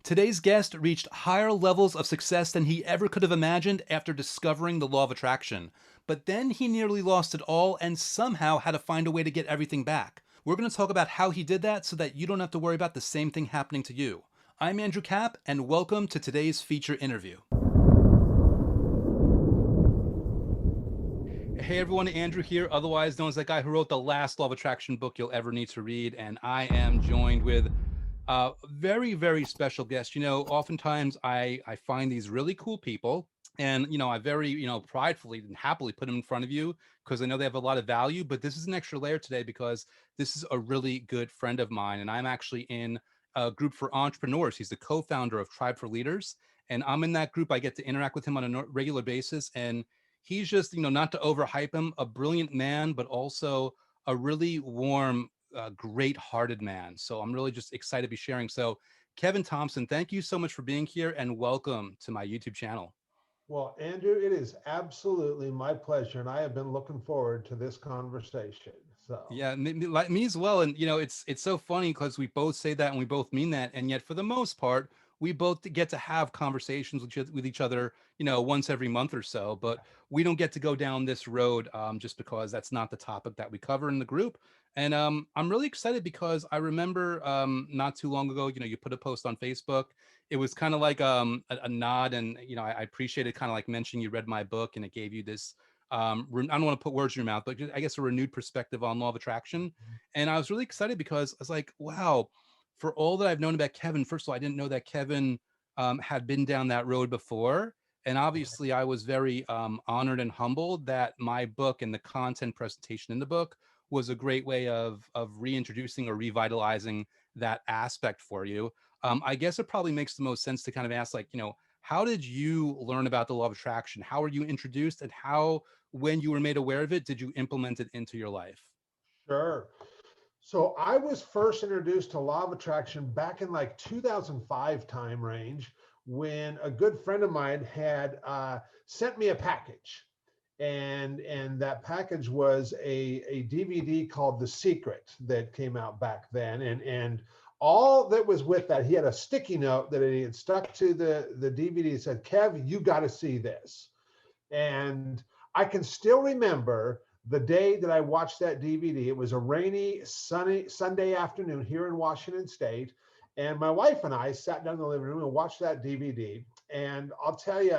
Today's guest reached higher levels of success than he ever could have imagined after discovering the law of attraction. But then he nearly lost it all and somehow had to find a way to get everything back. We're going to talk about how he did that so that you don't have to worry about the same thing happening to you. I'm Andrew Kapp, and welcome to today's feature interview. Hey everyone, Andrew here, otherwise known as that guy who wrote the last Law of Attraction book you'll ever need to read. And I am joined with a very, very special guest. Oftentimes I find these really cool people and, I very, pridefully and happily put them in front of you because I know they have a lot of value. But this is an extra layer today because this is a really good friend of mine. And I'm actually in a group for entrepreneurs. He's the co-founder of Tribe for Leaders. And I'm in that group. I get to interact with him on a regular basis. And he's just, not to overhype him, a brilliant man, but also a really warm, great-hearted man. So I'm really just excited to be sharing. So Kevin Thompson, thank you so much for being here and welcome to my YouTube channel. Well, Andrew, it is absolutely my pleasure, and I have been looking forward to this conversation. So, Yeah, like me as well. And it's so funny because we both say that and we both mean that, and yet for the most part, we both get to have conversations with each other, once every month or so. But we don't get to go down this road just because that's not the topic that we cover in the group. And I'm really excited because I remember not too long ago, you put a post on Facebook. It was kind of like a nod, and I appreciated kind of like mentioning you read my book, and it gave you this I don't want to put words in your mouth, but I guess a renewed perspective on law of attraction. And I was really excited because I was like, wow, for all that I've known about Kevin, first of all, I didn't know that Kevin had been down that road before. And obviously, I was very honored and humbled that my book and the content presentation in the book was a great way of reintroducing or revitalizing that aspect for you. I guess it probably makes the most sense to kind of ask, like, how did you learn about the law of attraction? How were you introduced, and how, when you were made aware of it, did you implement it into your life? sure. So I was first introduced to law of attraction back in like 2005 time range when a good friend of mine had sent me a package. And that package was a DVD called The Secret that came out back then. And all that was with that, he had a sticky note that he had stuck to the DVD. It said, Kev, you got to see this. And I can still remember the day that I watched that DVD. It was a rainy, sunny Sunday afternoon here in Washington State. And my wife and I sat down in the living room and watched that DVD. And I'll tell you,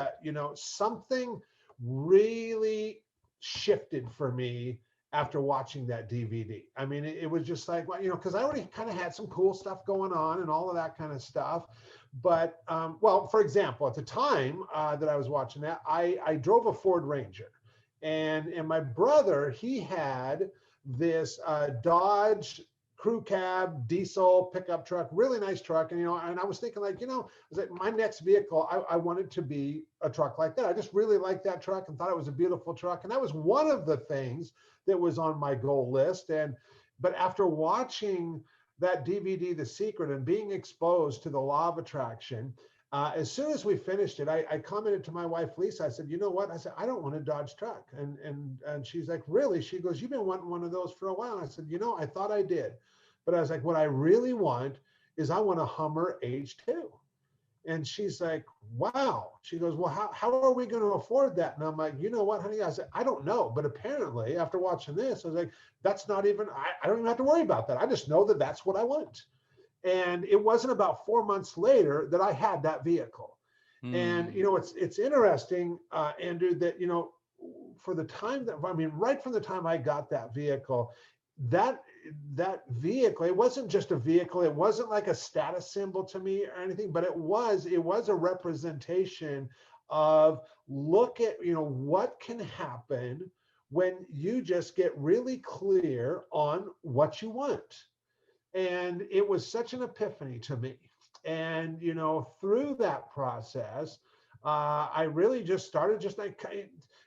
something really shifted for me after watching that DVD. I mean, it was just like, well, because I already kind of had some cool stuff going on and all of that kind of stuff. But well, for example, at the time that I was watching that, I drove a Ford Ranger, and my brother, he had this Dodge crew cab diesel pickup truck, really nice truck. And I was thinking like, I was like, my next vehicle, I wanted to be a truck like that. I just really liked that truck and thought it was a beautiful truck. And that was one of the things that was on my goal list. But after watching that DVD, The Secret, and being exposed to the law of attraction, as soon as we finished it, I commented to my wife, Lisa, I said, you know what? I said, I don't want a Dodge truck. And she's like, really? She goes, you've been wanting one of those for a while. And I said, I thought I did. But I was like, what I really want is I want a Hummer H2. And she's like, wow. She goes, well, how are we going to afford that? And I'm like, you know what, honey? I said, I don't know. But apparently, after watching this, I was like, that's not even, I don't even have to worry about that. I just know that that's what I want. And it wasn't about 4 months later that I had that vehicle. And, Hmm. it's interesting, Andrew, that, for the time that, I mean, right from the time I got that vehicle, that that vehicle, it wasn't just a vehicle, it wasn't like a status symbol to me or anything, but it was a representation of, look at, what can happen when you just get really clear on what you want. And it was such an epiphany to me. And through that process, I really just started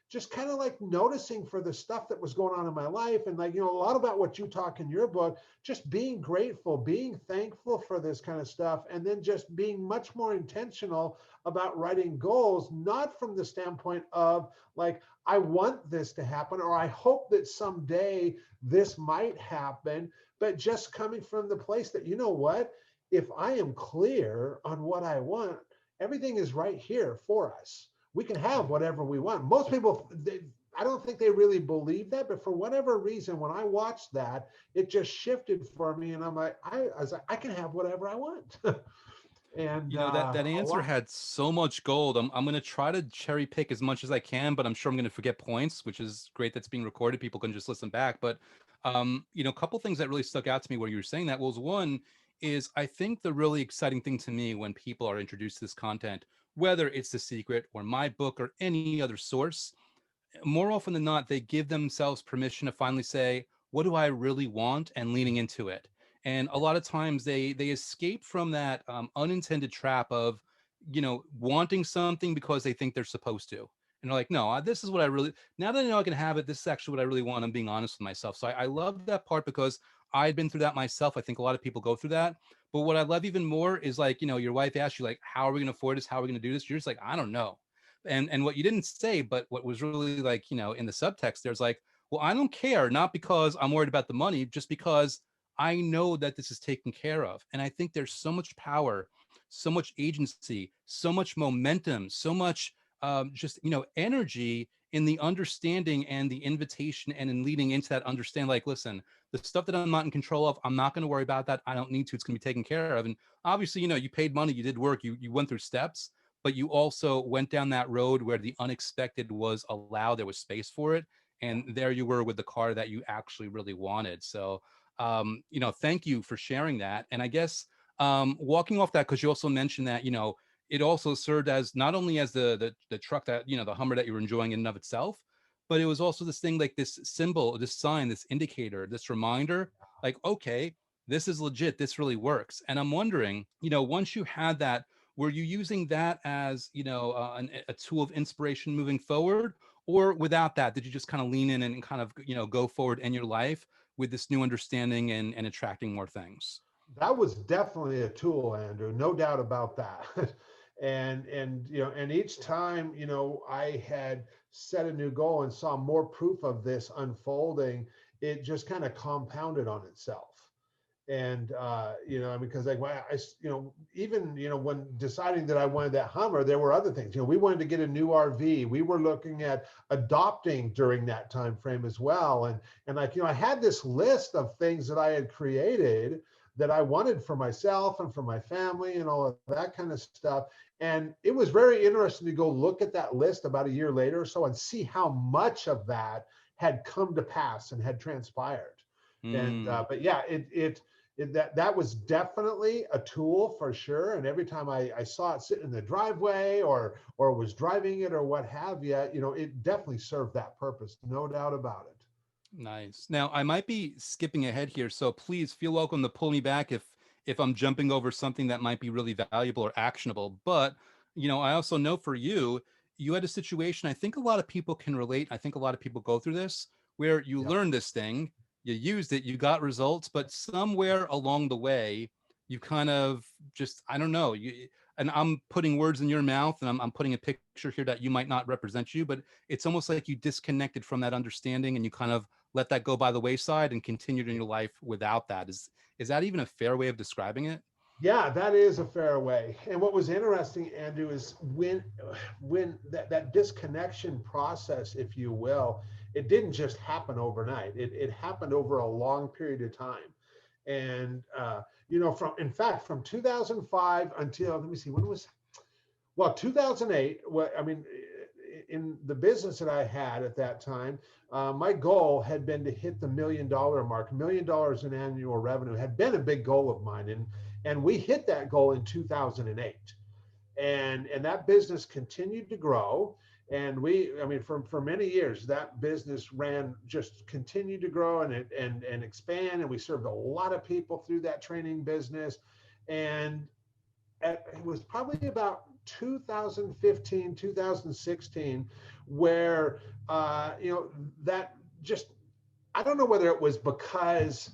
just kind of like noticing for the stuff that was going on in my life. And like, a lot about what you talk in your book, just being grateful, being thankful for this kind of stuff, and then just being much more intentional about writing goals, not from the standpoint of like, I want this to happen, or I hope that someday this might happen, but just coming from the place that, you know what, if I am clear on what I want, everything is right here for us. We can have whatever we want. Most people, I don't think they really believe that, but for whatever reason, when I watched that, it just shifted for me, and I was like, I can have whatever I want. And That a answer lot. had so much gold. I'm gonna try to cherry pick as much as I can, but I'm sure I'm gonna forget points, which is great. That's being recorded. People can just listen back. But a couple things that really stuck out to me where you were saying that was one is I think the really exciting thing to me when people are introduced to this content, whether it's The Secret or my book or any other source, more often than not, they give themselves permission to finally say, what do I really want? And leaning into it. And a lot of times they escape from that unintended trap of, wanting something because they think they're supposed to. And they're like, no, this is what I really, now that I know I can have it, this is actually what I really want. I'm being honest with myself. So I love that part because I'd been through that myself. I think a lot of people go through that. But what I love even more is like, your wife asks you like, how are we going to afford this? How are we going to do this? You're just like, I don't know. And what you didn't say, but what was really like, in the subtext, there's like, well, I don't care, not because I'm worried about the money, just because I know that this is taken care of. And I think there's so much power, so much agency, so much momentum, so much just energy in the understanding and the invitation, and in leading into that understand, like, listen, the stuff that I'm not in control of, I'm not going to worry about that. I don't need to. It's going to be taken care of. And obviously, you paid money, you did work, you went through steps, but you also went down that road where the unexpected was allowed. There was space for it. And there you were with the car that you actually really wanted. So, thank you for sharing that. And I guess walking off that, because you also mentioned that, it also served as not only as the truck that, the Hummer that you were enjoying in and of itself, but it was also this thing, like this symbol, this sign, this indicator, this reminder, like, okay, this is legit. This really works. And I'm wondering, once you had that, were you using that as a tool of inspiration moving forward, or without that, did you just kind of lean in and kind of go forward in your life with this new understanding and attracting more things? That was definitely a tool, Andrew, no doubt about that. And each time, I had set a new goal and saw more proof of this unfolding, it just kind of compounded on itself. And because like even when deciding that I wanted that Hummer, there were other things. We wanted to get a new RV. We were looking at adopting during that time frame as well. And like, I had this list of things that I had created that I wanted for myself and for my family and all of that kind of stuff. And it was very interesting to go look at that list about a year later or so and see how much of that had come to pass and had transpired. And Mm. but yeah, that was definitely a tool for sure. And every time I saw it sitting in the driveway or was driving it or what have you, it definitely served that purpose, no doubt about it. Nice. Now, I might be skipping ahead here, so please feel welcome to pull me back if I'm jumping over something that might be really valuable or actionable. But, I also know for you, you had a situation, I think a lot of people can relate. I think a lot of people go through this where you Yep. learned this thing, you used it, you got results, but somewhere along the way, you kind of just, I don't know, and I'm putting words in your mouth, and I'm putting a picture here that you might not represent you, but it's almost like you disconnected from that understanding and you kind of let that go by the wayside and continued in your life without that. Is that even a fair way of describing it? Yeah, that is a fair way. And what was interesting, Andrew, is when that disconnection process, if you will, it didn't just happen overnight. It happened over a long period of time. And from in fact from 2005 until, let me see, when was, well, 2008. What I mean, in the business that I had at that time, my goal had been to hit the $1 million mark. $1 million in annual revenue had been a big goal of mine, and we hit that goal in 2008. And that business continued to grow. And for many years, that business just continued to grow and expand. And we served a lot of people through that training business. And it was probably about 2015, 2016, where that just, I don't know whether it was because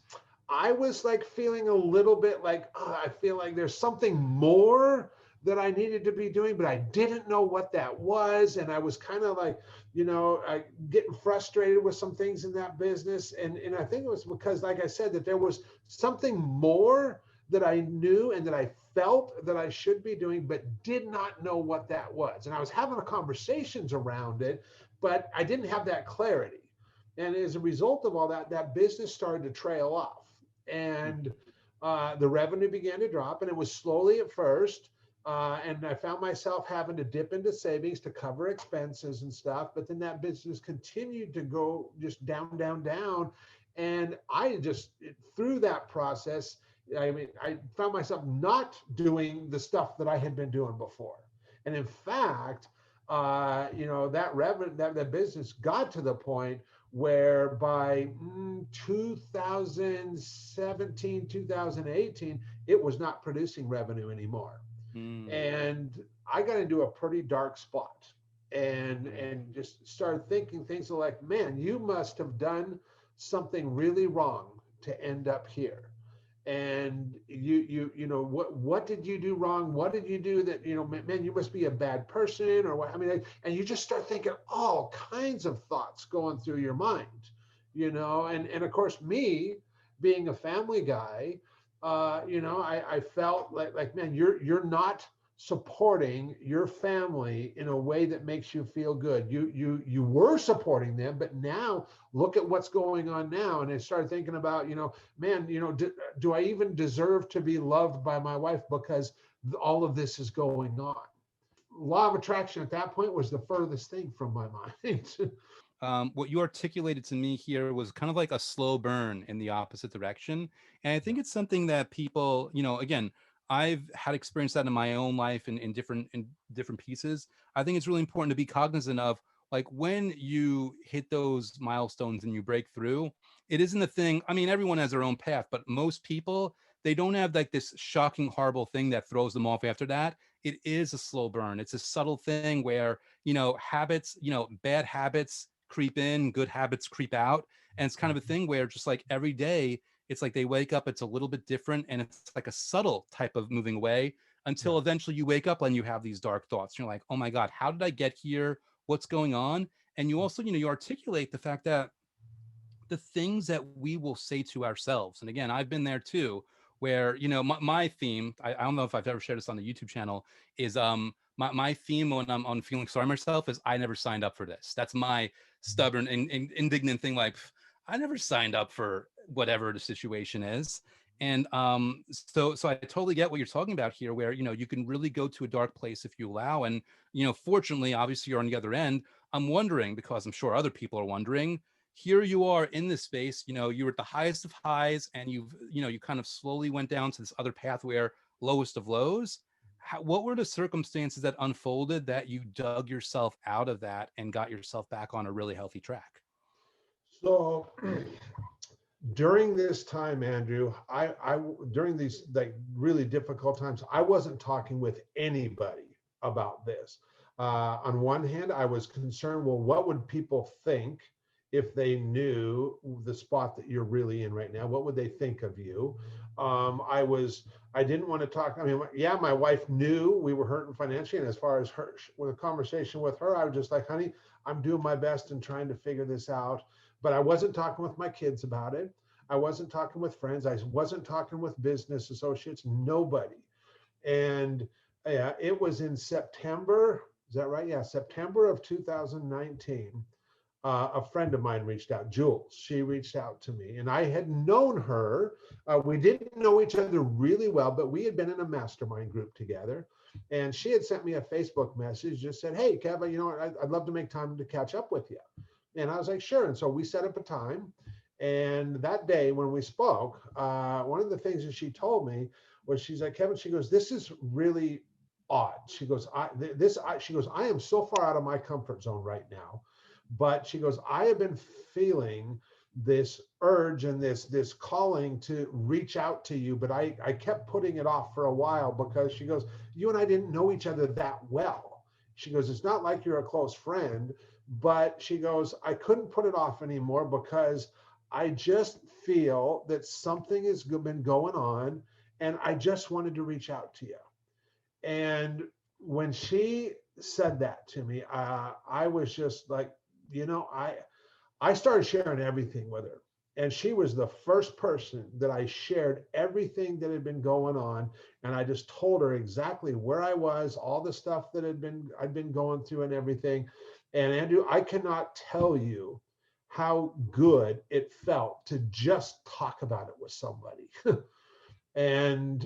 I was like feeling a little bit like, oh, I feel like there's something more that I needed to be doing, but I didn't know what that was. And I was kind of like, getting frustrated with some things in that business. And I think it was because, like I said, that there was something more that I knew and that I felt that I should be doing, but did not know what that was. And I was having conversations around it, but I didn't have that clarity. And as a result of all that, that business started to trail off. And the revenue began to drop, and it was slowly at first. And I found myself having to dip into savings to cover expenses and stuff. But then that business continued to go just down, down, down. And I just, through that process, I mean, I found myself not doing the stuff that I had been doing before. And in fact, that revenue, that business got to the point where by 2017, 2018, it was not producing revenue anymore. Mm. And I got into a pretty dark spot and just started thinking things like, man, you must have done something really wrong to end up here. And what did you do wrong? What did you do that, man, you must be a bad person or what? I mean, and you just start thinking all kinds of thoughts going through your mind, and of course, me being a family guy, I felt like, man, you're not supporting your family in a way that makes you feel good. You were supporting them, but now look at what's going on now. And I started thinking about, man, do I even deserve to be loved by my wife because all of this is going on? Law of attraction at that point was the furthest thing from my mind. What you articulated to me here was kind of like a slow burn in the opposite direction. And I think it's something that people, again, I've had experience that in my own life in different pieces. I think it's really important to be cognizant of, like, when you hit those milestones and you break through, it isn't a thing. I mean, everyone has their own path, but most people, they don't have like this shocking, horrible thing that throws them off after that. It is a slow burn. It's a subtle thing where, habits, bad habits creep in, good habits creep out. And it's kind of a thing where just like every day, it's like they wake up, it's a little bit different. And it's like a subtle type of moving away Yeah. until eventually you wake up and you have these dark thoughts. You're like, oh my God, how did I get here? What's going on? And you also, you articulate the fact that the things that we will say to ourselves. And again, I've been there too, where, my theme, I don't know if I've ever shared this on the YouTube channel, is my theme when I'm on feeling sorry myself is I never signed up for this. That's my stubborn and indignant thing. Like, I never signed up for whatever the situation is. And so I totally get what you're talking about here, where, you can really go to a dark place if you allow. And, fortunately, obviously you're on the other end. I'm wondering, because I'm sure other people are wondering, here you are in this space, you were at the highest of highs, and you kind of slowly went down to this other path where lowest of lows. What were the circumstances that unfolded that you dug yourself out of that and got yourself back on a really healthy track? So during this time, Andrew, I during these like really difficult times, I wasn't talking with anybody about this. On one hand, I was concerned, well, what would people think if they knew the spot that you're really in right now? What would they think of you? I didn't want to talk. I mean, yeah, my wife knew we were hurting financially, and as far as her, with a conversation with her, I was just like, honey, I'm doing my best and trying to figure this out. But I wasn't talking with my kids about it. I wasn't talking with friends. I wasn't talking with business associates, nobody. And yeah, it was in September. Is that right? Yeah, September of 2019. A friend of mine reached out, Jules. She reached out to me, and I had known her. We didn't know each other really well, but we had been in a mastermind group together. And she had sent me a Facebook message, just said, "Hey, Kevin, I'd love to make time to catch up with you." And I was like, "Sure." And so we set up a time. And that day when we spoke, one of the things that she told me was, she's like, "Kevin," she goes, "this is really odd." She goes, she goes, "I am so far out of my comfort zone right now." But she goes, "I have been feeling this urge and this calling to reach out to you, but I kept putting it off for a while because," she goes, "you and I didn't know each other that well." She goes, "It's not like you're a close friend," but she goes, "I couldn't put it off anymore because I just feel that something has been going on and I just wanted to reach out to you." And when she said that to me, I was just like, I started sharing everything with her. And she was the first person that I shared everything that had been going on. And I just told her exactly where I was, all the stuff that I'd been going through and everything. And Andrew, I cannot tell you how good it felt to just talk about it with somebody. And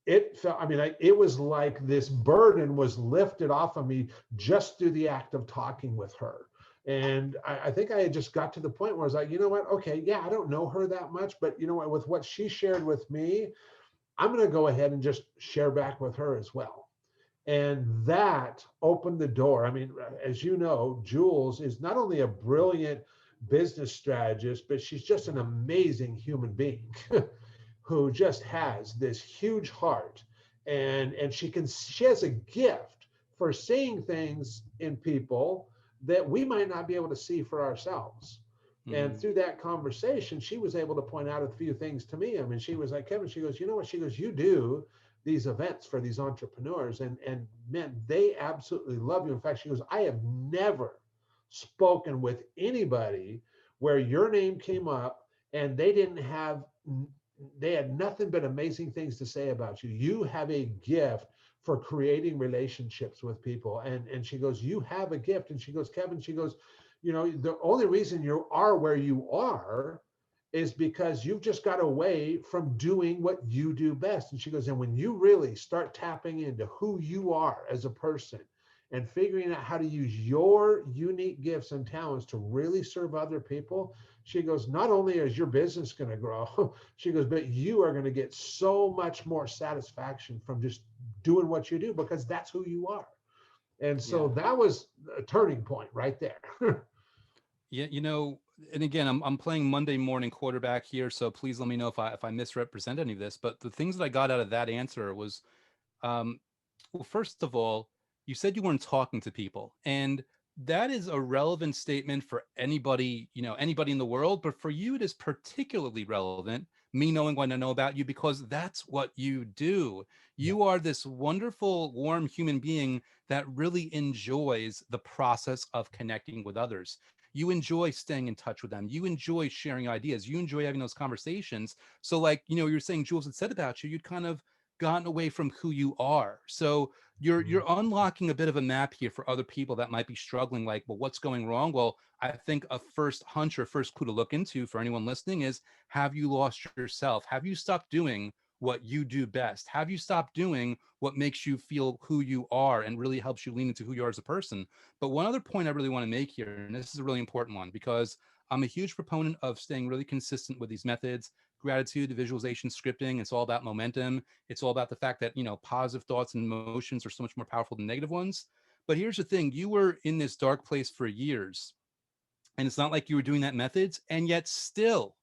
it felt, I mean, it was like this burden was lifted off of me just through the act of talking with her. And I think I had just got to the point where I was like, you know what? Okay, yeah, I don't know her that much, but you know what? With what she shared with me, I'm going to go ahead and just share back with her as well. And that opened the door. I mean, as you know, Jules is not only a brilliant business strategist, but she's just an amazing human being who just has this huge heart. And she has a gift for seeing things in people that we might not be able to see for ourselves. And Mhm. through that conversation, she was able to point out a few things to me. I mean, she was like, Kevin, she goes, you know what? She goes, you do these events for these entrepreneurs, and man, they absolutely love you. In fact, she goes, I have never spoken with anybody where your name came up and they had nothing but amazing things to say about you. You have a gift for creating relationships with people. And she goes, you have a gift. And she goes, Kevin, she goes, you know, the only reason you are where you are is because you've just got away from doing what you do best. And she goes, and when you really start tapping into who you are as a person and figuring out how to use your unique gifts and talents to really serve other people, she goes, not only is your business going to grow, she goes, but you are going to get so much more satisfaction from just doing what you do because that's who you are. And so Yeah. that was a turning point right there. Yeah, and again, I'm playing Monday morning quarterback here, so please let me know if I misrepresent any of this. But the things that I got out of that answer was, um, well, first of all, you said you weren't talking to people, and that is a relevant statement for anybody, anybody in the world. But for you, it is particularly relevant. Me knowing what I know about you because that's what you do. Yeah. You are this wonderful, warm human being that really enjoys the process of connecting with others. You enjoy staying in touch with them. You enjoy sharing ideas. You enjoy having those conversations. So, like, you're saying Jules had said about you, you'd kind of gotten away from who you are. So you're unlocking a bit of a map here for other people that might be struggling, like, well, what's going wrong? Well, I think a first hunch or first clue to look into for anyone listening is, have you lost yourself? Have you stopped doing what you do best? Have you stopped doing what makes you feel who you are and really helps you lean into who you are as a person? But one other point I really want to make here, and this is a really important one, because I'm a huge proponent of staying really consistent with these methods: gratitude, visualization, scripting. It's all about momentum. It's all about the fact that, positive thoughts and emotions are so much more powerful than negative ones. But here's the thing: you were in this dark place for years, and it's not like you were doing that methods, and yet still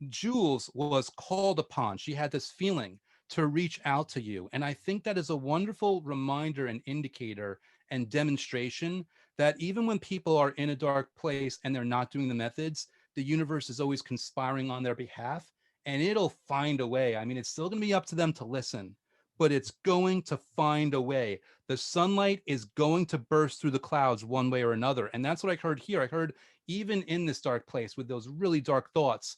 Jules was called upon. She had this feeling to reach out to you. And I think that is a wonderful reminder and indicator and demonstration that even when people are in a dark place and they're not doing the methods, the universe is always conspiring on their behalf, and it'll find a way. I mean, it's still going to be up to them to listen, but it's going to find a way. The sunlight is going to burst through the clouds one way or another. And that's what I heard here. I heard, even in this dark place with those really dark thoughts,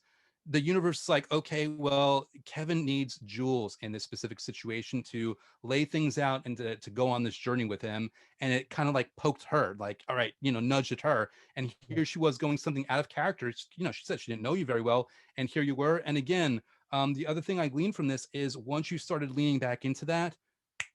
the universe is like, okay, well, Kevin needs Jules in this specific situation to lay things out and to go on this journey with him. And it kind of like poked her, like, all right, nudged at her. And here she was going something out of character. She said she didn't know you very well. And here you were. And again, the other thing I gleaned from this is, once you started leaning back into that,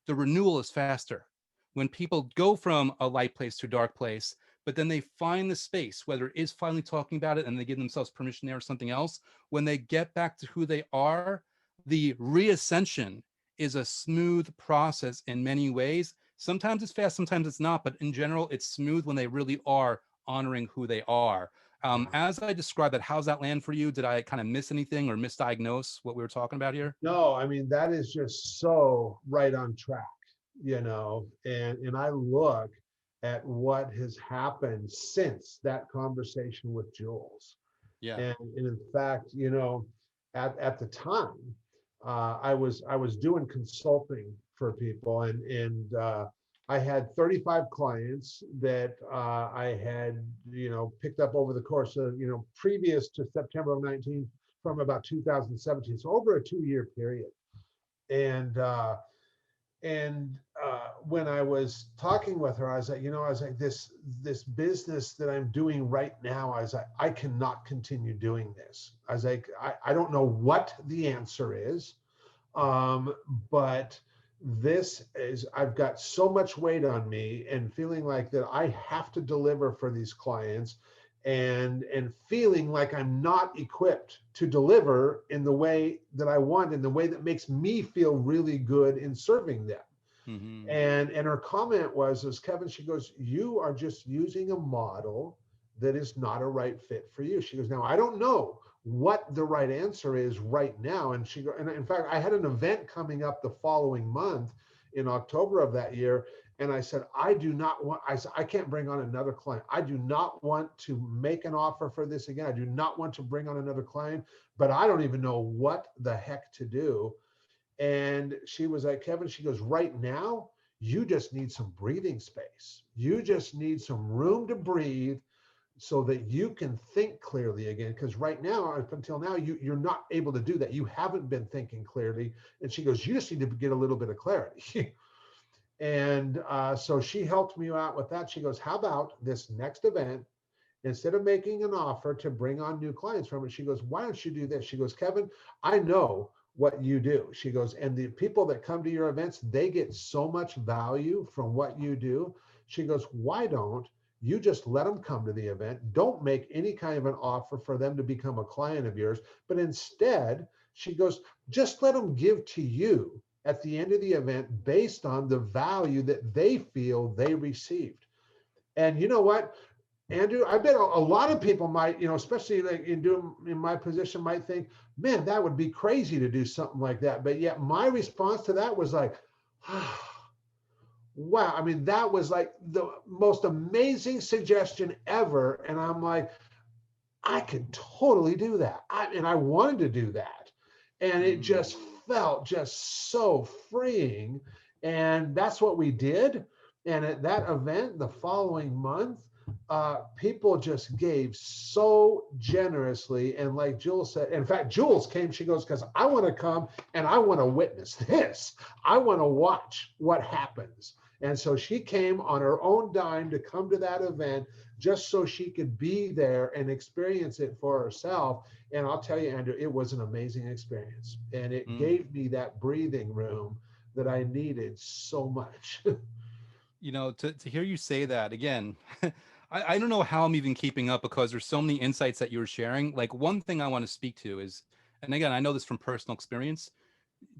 the renewal is faster. When people go from a light place to a dark place, but then they find the space, whether it is finally talking about it and they give themselves permission there or something else, when they get back to who they are, the reascension is a smooth process in many ways. Sometimes it's fast, sometimes it's not, but in general, it's smooth when they really are honoring who they are. Yeah. As I described that, how's that land for you? Did I kind of miss anything or misdiagnose what we were talking about here? No, I mean, that is just so right on track, you know, and I look at what has happened since that conversation with Jules. Yeah. And in fact, you know, at the time, I was doing consulting for people, and I had 35 clients that I had, picked up over the course of, previous to September of 19 from about 2017. So over a 2-year period. And when I was talking with her, I was like, this business that I'm doing right now, I was like, I cannot continue doing this. I was like, I don't know what the answer is, but this is, I've got so much weight on me and feeling like that I have to deliver for these clients, and feeling like I'm not equipped to deliver in the way that I want, in the way that makes me feel really good in serving them. Mm-hmm. And her comment was, Kevin, she goes, you are just using a model that is not a right fit for you. She goes, now I don't know what the right answer is right now. And she go, and in fact, I had an event coming up the following month in October of that year. And I said, I do not want, I said, I can't bring on another client. I do not want to make an offer for this again. I do not want to bring on another client, but I don't even know what the heck to do. And she was like, Kevin, she goes, right now, you just need some breathing space. You just need some room to breathe so that you can think clearly again. Because right now, up until now, you're not able to do that. You haven't been thinking clearly. And she goes, you just need to get a little bit of clarity. And so she helped me out with that. She goes, how about this next event? Instead of making an offer to bring on new clients from it, she goes, why don't you do this? She goes, Kevin, I know what you do. She goes, and the people that come to your events, they get so much value from what you do. She goes, why don't you just let them come to the event? Don't make any kind of an offer for them to become a client of yours, but instead, she goes, just let them give to you at the end of the event based on the value that they feel they received. And you know what, Andrew, I bet a lot of people might, especially like in my position, might think, man, that would be crazy to do something like that. But yet my response to that was like, wow. I mean, that was like the most amazing suggestion ever. And I'm like, I could totally do that. And I wanted to do that. And it Mm. just felt just so freeing. And that's what we did. And at that event the following month, people just gave so generously. And like Jules said, in fact, Jules came, she goes, because I want to come and I want to witness this. I want to watch what happens. And so she came on her own dime to come to that event just so she could be there and experience it for herself. And I'll tell you, Andrew, it was an amazing experience. And it Mm. gave me that breathing room that I needed so much. To hear you say that again, I don't know how I'm even keeping up because there's so many insights that you were sharing. Like one thing I want to speak to is, and again, I know this from personal experience,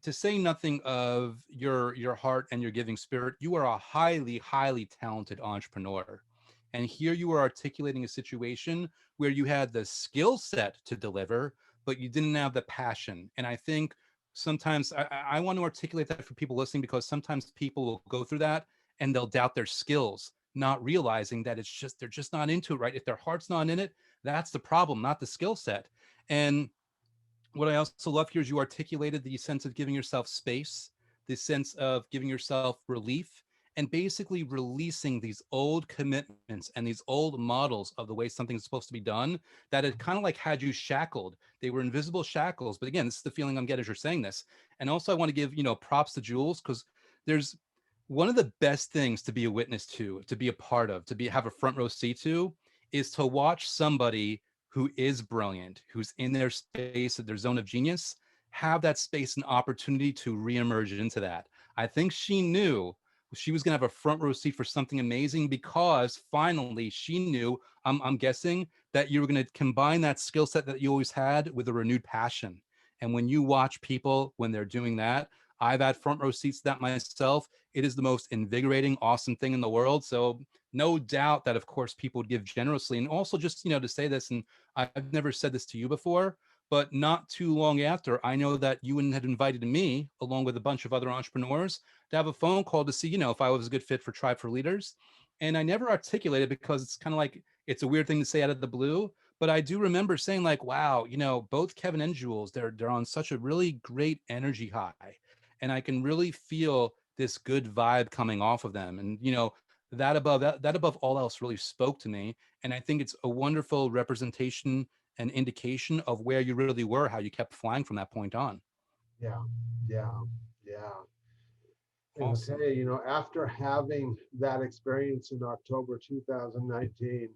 to say nothing of your heart and your giving spirit, you are a highly talented entrepreneur. And here you are articulating a situation where you had the skill set to deliver, but you didn't have the passion. And I think sometimes I want to articulate that for people listening, because sometimes people will go through that and they'll doubt their skills, not realizing that it's just they're just not into it, right? If their heart's not in it, that's the problem, not the skill set. And what I also love here is you articulated the sense of giving yourself space, the sense of giving yourself relief, and basically releasing these old commitments and these old models of the way something's supposed to be done that had kind of like had you shackled. They were invisible shackles. But again, this is the feeling I'm getting as you're saying this. And also, I want to give, props to Jules, because there's one of the best things to be a witness to be a part of, to be have a front row seat to, is to watch somebody who is brilliant, who's in their space, their zone of genius, have that space and opportunity to reemerge into that. I think she knew she was going to have a front row seat for something amazing, because finally she knew, I'm guessing, that you were going to combine that skill set that you always had with a renewed passion. And when you watch people when they're doing that, I've had front row seats to that myself. It is the most invigorating, awesome thing in the world. So no doubt that, of course, people would give generously. And also, just, to say this, and I've never said this to you before, but not too long after, I know that you had invited me, along with a bunch of other entrepreneurs, to have a phone call to see, if I was a good fit for Tribe for Leaders. And I never articulated, because it's kind of like, it's a weird thing to say out of the blue. But I do remember saying, like, wow, both Kevin and Jules, they're on such a really great energy high. And I can really feel this good vibe coming off of them. And, you know, that above all else really spoke to me. And I think it's a wonderful representation and indication of where you really were, how you kept flying from that point on. Yeah, yeah, yeah. And I'll tell Awesome. you, after having that experience in October 2019,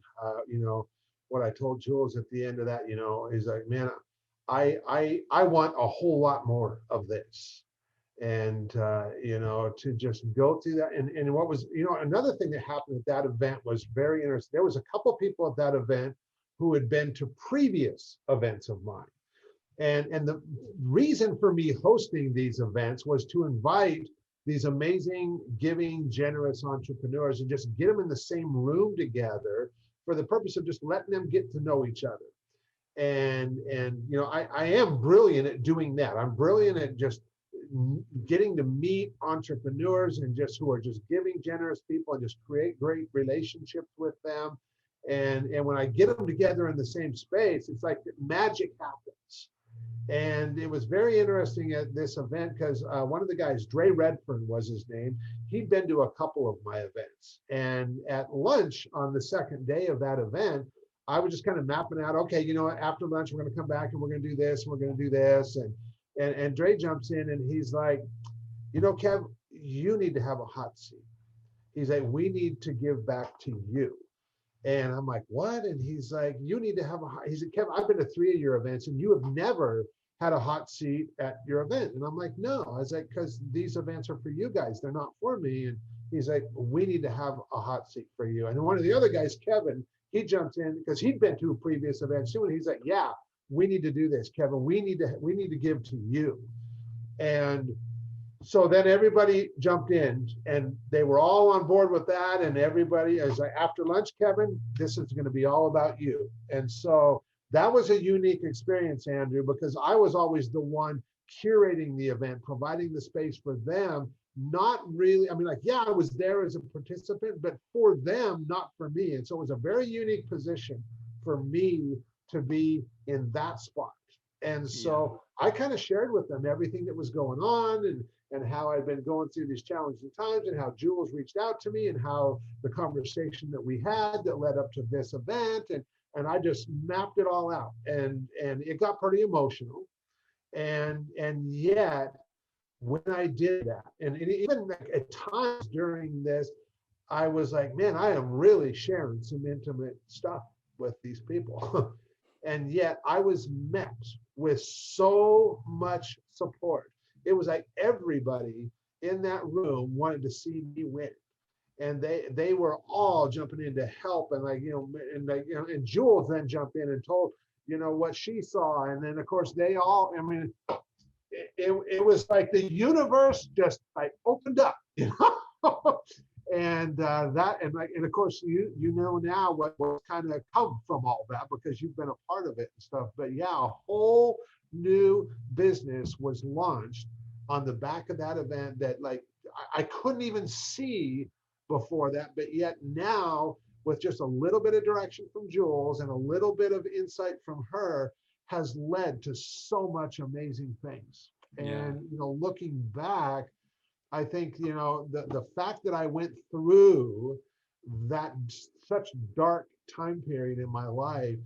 what I told Jules at the end of that, is like, man, I want a whole lot more of this. And, to just go through that. And what was, another thing that happened at that event was very interesting. There was a couple of people at that event who had been to previous events of mine. And the reason for me hosting these events was to invite these amazing, giving, generous entrepreneurs and just get them in the same room together for the purpose of just letting them get to know each other. And I am brilliant at doing that. I'm brilliant at just getting to meet entrepreneurs and just who are just giving, generous people, and just create great relationships with them. And when I get them together in the same space, it's like magic happens. And it was very interesting at this event because one of the guys, Dre Redfern was his name, he'd been to a couple of my events. And at lunch on the second day of that event, I was just kind of mapping out, okay, after lunch, we're going to come back and we're going to do this, and we're going to do this. And Dre jumps in and he's like, Kev, you need to have a hot seat. He's like, we need to give back to you. And I'm like, what? And he's like, you need to have he said, Kevin, I've been to 3 of your events and you have never had a hot seat at your event. And I'm like, no. I was like, because these events are for you guys. They're not for me. And he's like, we need to have a hot seat for you. And one of the other guys, Kevin, he jumps in because he'd been to a previous event too. And he's like, yeah, we need to do this, Kevin. We need to give to you. And so then everybody jumped in and they were all on board with that. And everybody is like, after lunch, Kevin, this is going to be all about you. And so that was a unique experience, Andrew, because I was always the one curating the event, providing the space for them. Not really, I mean, like, yeah, I was there as a participant, but for them, not for me. And so it was a very unique position for me to be in that spot. And Yeah. so I kind of shared with them everything that was going on and how I'd been going through these challenging times and how Jules reached out to me and how the conversation that we had that led up to this event. And I just mapped it all out. And it got pretty emotional. And yet, when I did that, and even at times during this, I was like, man, I am really sharing some intimate stuff with these people. And yet I was met with so much support. It was like everybody in that room wanted to see me win. And they were all jumping in to help. And and Jules then jumped in and told, what she saw. And then of course they all, I mean, it was like the universe just like opened up, and and of course you know now what kind of come from all that because you've been a part of it and stuff. But yeah, a whole new business was launched on the back of that event that like I couldn't even see before that, but yet now with just a little bit of direction from Jules and a little bit of insight from her has led to so much amazing things. Yeah. And looking back, I think the fact that I went through that such dark time period in my life,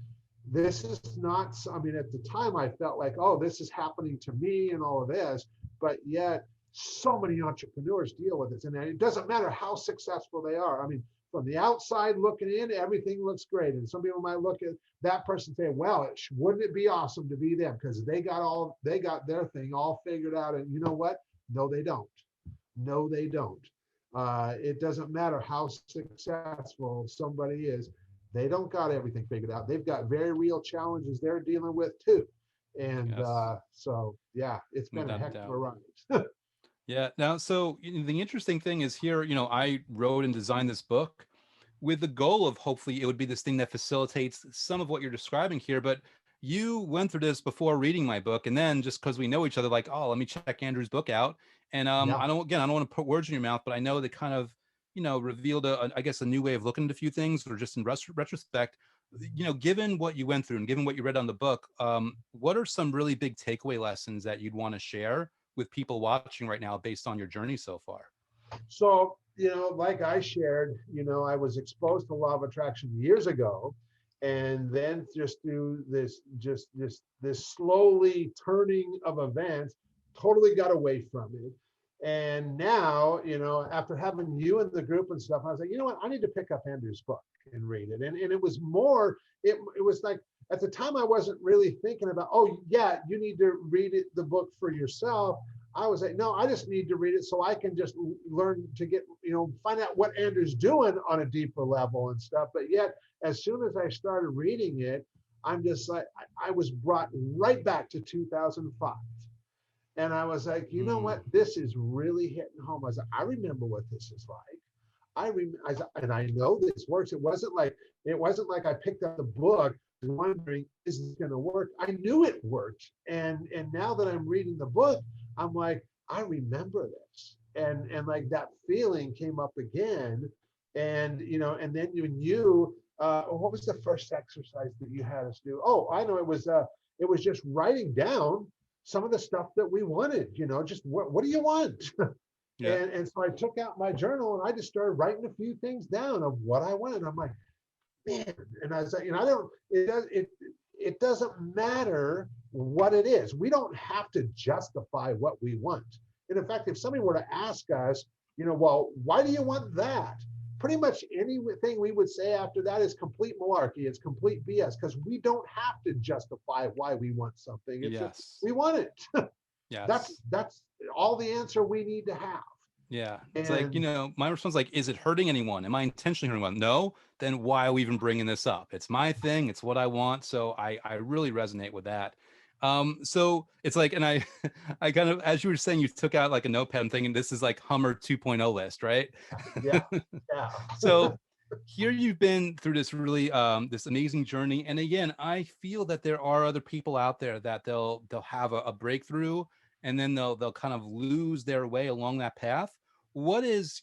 this is not, I mean, at the time I felt like, oh, this is happening to me and all of this, but yet so many entrepreneurs deal with this. And it doesn't matter how successful they are. I mean, from the outside looking in, everything looks great. And some people might look at that person and say, well, wouldn't it be awesome to be them? Because they got their thing all figured out. And you know what? No, they don't. No, they don't. It doesn't matter how successful somebody is. They don't got everything figured out. They've got very real challenges they're dealing with too. And Yes. so, yeah, it's been a Without a heck of a doubt. ride. Yeah. Now, so the interesting thing is here, I wrote and designed this book with the goal of hopefully it would be this thing that facilitates some of what you're describing here. But you went through this before reading my book, and then just because we know each other, like, oh, let me check Andrew's book out. And Yeah. I don't want to put words in your mouth, but I know they kind of, revealed I guess a new way of looking at a few things, or just in retrospect. Given what you went through and given what you read on the book, what are some really big takeaway lessons that you'd want to share with people watching right now based on your journey so far? So, like I shared, I was exposed to law of attraction years ago. And then just through this slowly turning of events, totally got away from it. And now, after having you in the group and stuff, I was like, you know what? I need to pick up Andrew's book and read it. And it was more, it was like at the time I wasn't really thinking about, oh yeah, you need to read it, the book for yourself. I was like, no, I just need to read it so I can just learn to get, find out what Andrew's doing on a deeper level and stuff. But yet, as soon as I started reading it, I'm just like, I was brought right back to 2005. And I was like, you know Mm, what? This is really hitting home. I was like, I remember what this is like. And I know this works. It wasn't like I picked up the book wondering, is this going to work? I knew it worked. And now that I'm reading the book, I'm like, I remember this. And like that feeling came up again. And then what was the first exercise that you had us do? Oh, I know, it was just writing down some of the stuff that we wanted, just what do you want? yeah. And so I took out my journal and I just started writing a few things down of what I wanted. I'm like, man, and I was like, I don't, it doesn't matter what it is. We don't have to justify what we want. And in fact, if somebody were to ask us, well, why do you want that? Pretty much anything we would say after that is complete malarkey. It's complete BS because we don't have to justify why we want something. It's just Yes. we want it. that's Yes. that's all the answer we need to have. Yeah. It's like, And my response is like, is it hurting anyone? Am I intentionally hurting anyone? No. Then why are we even bringing this up? It's my thing. It's what I want. So I really resonate with that. So it's like, and I, I kind of, as you were saying, you took out like a notepad. I'm thinking this is like Hummer 2.0 list, right? yeah, yeah, So here you've been through this really this amazing journey, and again I feel that there are other people out there that they'll have a breakthrough, and then they'll kind of lose their way along that path. What is,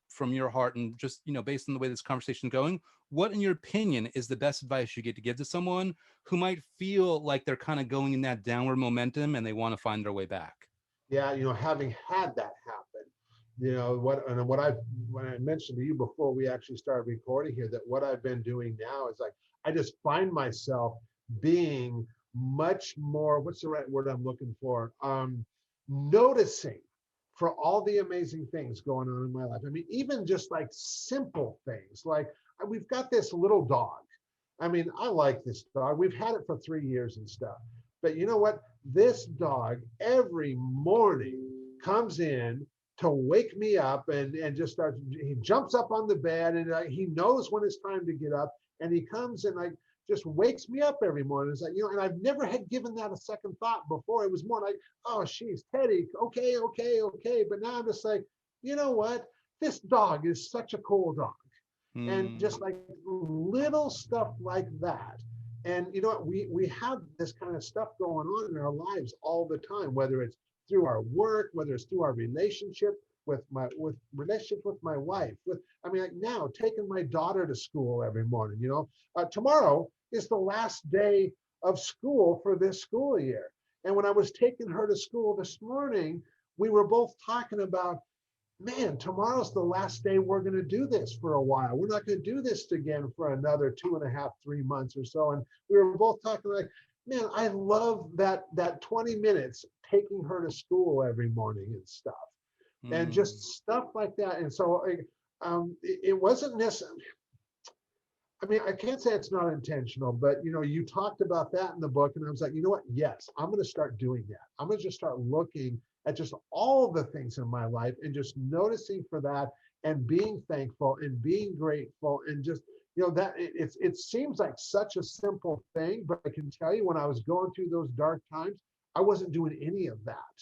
from your heart, and just, based on the way this conversation is going, what in your opinion is the best advice you get to give to someone who might feel like they're kind of going in that downward momentum and they want to find their way back? yeah. Having had that happen, when I mentioned to you before we actually started recording here, that what I've been doing now is like I just find myself being much more, what's the right word I'm looking for, noticing for all the amazing things going on in my life. I mean, even just like simple things like we've got this little dog. I mean, I like this dog. We've had it for 3 years and stuff. But you know what? This dog every morning comes in to wake me up and just starts, he jumps up on the bed and he knows when it's time to get up, and he comes and like just wakes me up every morning. It's like, and I've never had given that a second thought before. It was more like, oh, she's Teddy. Okay, okay, okay. But now I'm just like, you know what? This dog is such a cool dog. And Hmm. just like little stuff like that. And you know what, we have this kind of stuff going on in our lives all the time, whether it's through our work, whether it's through our relationship with my wife, with, I mean, like now taking my daughter to school every morning. Tomorrow is the last day of school for this school year. And when I was taking her to school this morning, we were both talking about, man, tomorrow's the last day we're going to do this for a while. We're not going to do this again for another 2.5, 3 months or so. And we were both talking like, man, I love that 20 minutes taking her to school every morning and stuff, and Hmm. just stuff like that. And so it wasn't necessarily, I mean, I can't say it's not intentional, but you talked about that in the book, and I was like, you know what? Yes, I'm going to start doing that. I'm going to just start looking at just all the things in my life and just noticing for that and being thankful and being grateful and just that it seems like such a simple thing, but I can tell you when I was going through those dark times, I wasn't doing any of that.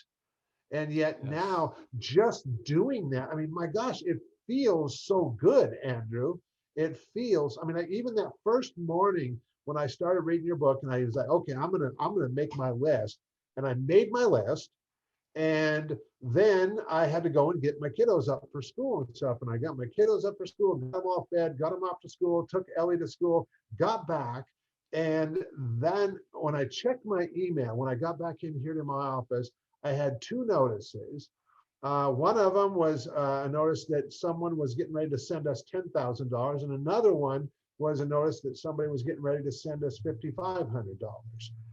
And yet Yes. now just doing that, I mean, my gosh, it feels so good, Andrew. It feels, I mean, even that first morning when I started reading your book and I was like, okay, I'm gonna make my list. And I made my list. And then I had to go and get my kiddos up for school and stuff. And I got my kiddos up for school, got them off bed, got them off to school, took Ellie to school, got back. And then when I checked my email, when I got back in here to my office, I had two notices. One of them was a notice that someone was getting ready to send us $10,000, and another one was a notice that somebody was getting ready to send us $5,500.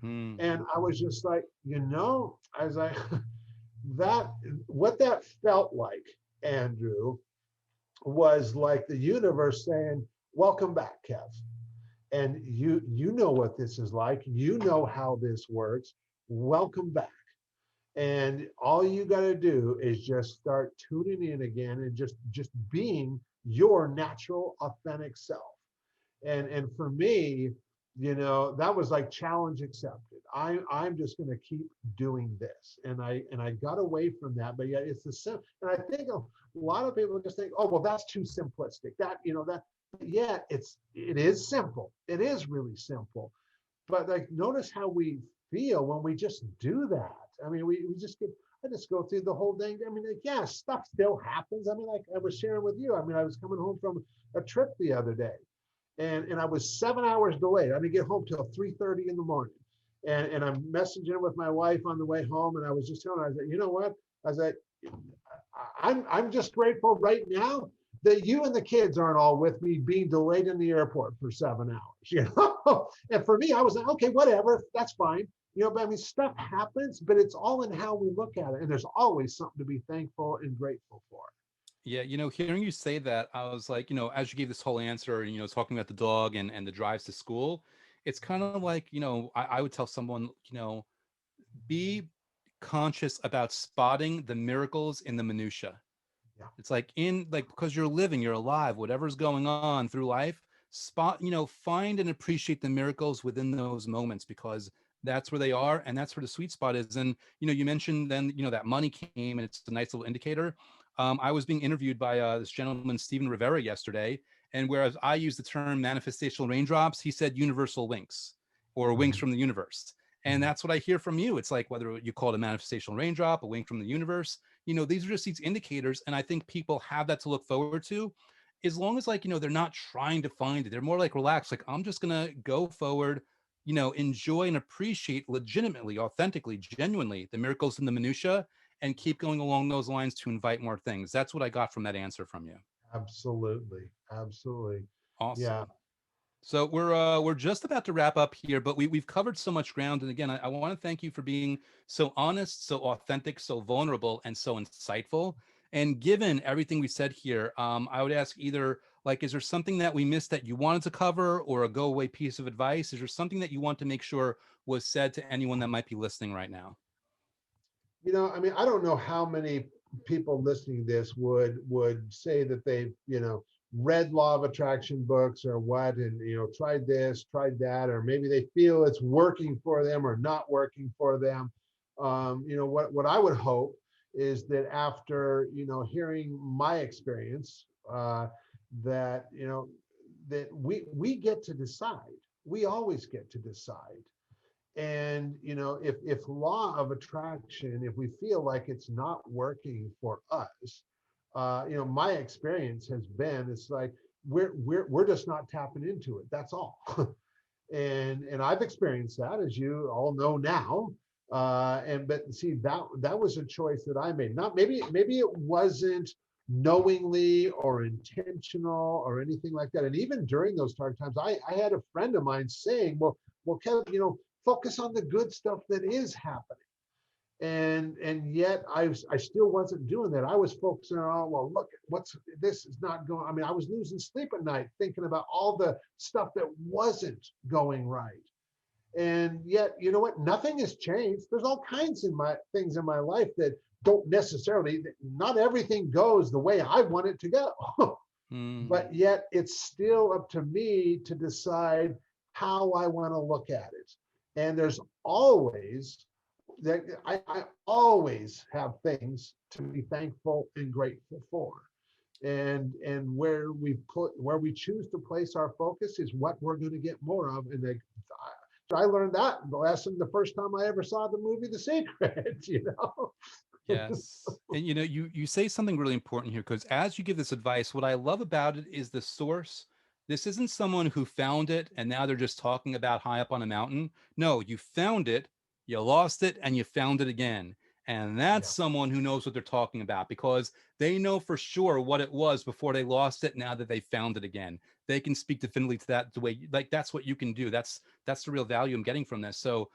Hmm. And I was just like, as I that what that felt like, Andrew, was like the universe saying, "Welcome back, Kev. And you know what this is like. You know how this works. Welcome back." And all you got to do is just start tuning in again and just being your natural authentic self. And for me, that was like challenge accepted. I'm just going to keep doing this. And I got away from that. But yet it's the same. And I think a lot of people just think, oh well, that's too simplistic. That yeah, it is simple. It is really simple. But like, notice how we feel when we just do that. I mean, we just get, I just go through the whole thing. I mean, like, yeah, stuff still happens. I mean, like I was sharing with you. I mean, I was coming home from a trip the other day, and I was 7 hours delayed. I didn't get home till 3:30 in the morning. And I'm messaging with my wife on the way home, and I was just telling her, I was like, you know what? I was like, I'm just grateful right now that you and the kids aren't all with me being delayed in the airport for 7 hours. And for me, I was like, okay, whatever, that's fine. But I mean, stuff happens, but it's all in how we look at it. And there's always something to be thankful and grateful for. Yeah, hearing you say that, I was like, as you gave this whole answer, talking about the dog and the drives to school, it's kind of like, I would tell someone, be conscious about spotting the miracles in the minutia. Yeah, It's like because you're living, you're alive, whatever's going on through life, find and appreciate the miracles within those moments, because that's where they are and that's where the sweet spot is. And you mentioned then, that money came and it's a nice little indicator. I was being interviewed by this gentleman, Stephen Rivera, yesterday. And whereas I use the term manifestational raindrops, he said universal winks or winks mhm, from the universe. And mhm. that's what I hear from you. It's like whether you call it a manifestational raindrop, a wink from the universe, these are just these indicators. And I think people have that to look forward to, as long as like, they're not trying to find it. They're more like relaxed, like I'm just going to go forward, enjoy and appreciate legitimately, authentically, genuinely the miracles in the minutia, and keep going along those lines to invite more things. That's what I got from that answer from you. Absolutely. Absolutely. Yeah. Awesome. So we're just about to wrap up here, but we've covered so much ground. And again, I want to thank you for being so honest, so authentic, so vulnerable, and so insightful. And given everything we said here, I would ask either like, is there something that we missed that you wanted to cover, or a go away piece of advice? Is there something that you want to make sure was said to anyone that might be listening right now? I mean, I don't know how many people listening to this would say that they've, read law of attraction books or what, and tried this, tried that, or maybe they feel it's working for them or not working for them. What I would hope is that after hearing my experience, that that we get to decide. We always get to decide. And if law of attraction, if we feel like it's not working for us, my experience has been, it's like we're just not tapping into it, that's all. And I've experienced that, as you all know now. And but see, that was a choice that I made. Not maybe it wasn't knowingly or intentional or anything like that. And even during those dark times, I had a friend of mine saying, well, Kevin, focus on the good stuff that is happening. And yet I still wasn't doing that. I was focusing on, oh, well, look, what's this is not going. I mean, I was losing sleep at night thinking about all the stuff that wasn't going right. And yet, you know what? Nothing has changed. There's all kinds of my things in my life that don't necessarily, not everything goes the way I want it to go. Hmm. But yet it's still up to me to decide how I want to look at it. And there's always that I always have things to be thankful and grateful for. And where we choose to place our focus is what we're going to get more of. I learned that lesson the first time I ever saw the movie The Secret. Yes. And you say something really important here, because as you give this advice, what I love about it is the source. This isn't someone who found it and now they're just talking about high up on a mountain. No, you found it, you lost it, and you found it again. And that's Yeah. someone who knows what they're talking about, because they know for sure what it was before they lost it. Now that they found it again, they can speak definitively to that, the way, like, that's what you can do. That's the real value I'm getting from this. So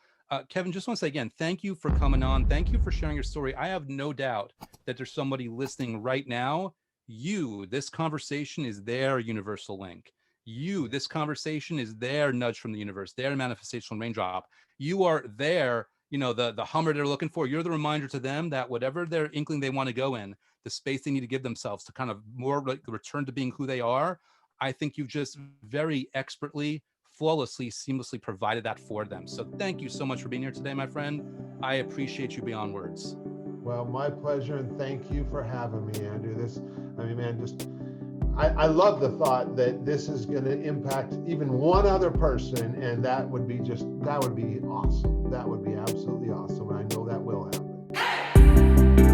Kevin, just want to say again, thank you for coming on. Thank you for sharing your story. I have no doubt that there's somebody listening right now. This conversation is their universal link. This conversation is their nudge from the universe, their manifestational raindrop. You are there, the Hummer they're looking for. You're the reminder to them that whatever their inkling they want to go in, the space they need to give themselves to kind of more like return to being who they are. I think you've just very expertly, flawlessly, seamlessly provided that for them. So thank you so much for being here today, my friend. I appreciate you beyond words. Well, my pleasure, and thank you for having me, Andrew. I love the thought that this is going to impact even one other person, and that would be awesome. That would be absolutely awesome, and I know that will happen.